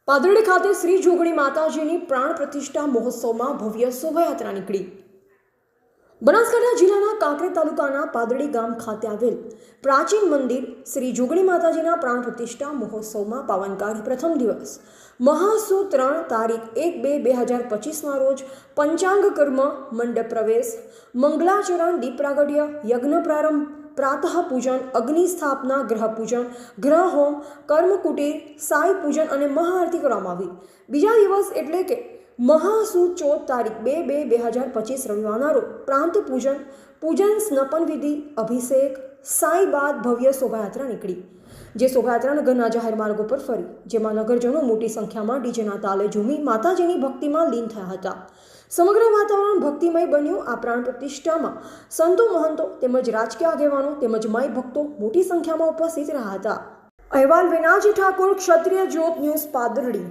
પાદરડી ખાતે શ્રી જોગણી માતાજીની પ્રાણ પ્રતિષ્ઠા મહોત્સવમાં ભવ્ય શોભાયાત્રા નીકળી। બનાસકાંઠા જિલ્લાના કાંકરેજ તાલુકાના પાદરડી ગામ ખાતે આવેલ પ્રાચીન મંદિર શ્રી જોગણી માતાજીના પ્રાણ પ્રતિષ્ઠા મહોત્સવમાં પાવનકાળ પ્રથમ દિવસ મહાસુદ 3 તારીખ 1-2-2025ના રોજ પંચાંગ કર્મ, મંડપ પ્રવેશ, મંગલાચરણ, દીપ પ્રાગટ્ય, યજ્ઞ પ્રારંભ, प्रातः पूजन, अग्नि स्थापना, ग्रह पूजन, ग्रह होम, कर्म कुटीर, साई पूजन और महाआरती करवामां आवी। बीजा दिवस एटले के महासुद 14 तारीख 2-2-2025 रविवारना रोज प्रांत पूजन, स्नपन विधि, अभिषेक, साई बाद भव्य शोभायात्रा निकली। जे शोभायात्रा नगरना जाहेर मार्गो पर फरी, जेमां नगरजनो मोटी संख्यामां डीजेना ताले झूमी माताजीनी भक्तिमां लीन थया हता। समग्र वातावरण भक्तिमय बन्युं। आ प्राण प्रतिष्ठामां संतो, महंतो तेमज राजकीय आगेवानो तेमज माई भक्तो मोटी संख्यामां उपस्थित रह्या हता। अहेवाल वेनाजी ठाकुर, क्षत्रिय ज्योत न्यूज, पादरडी।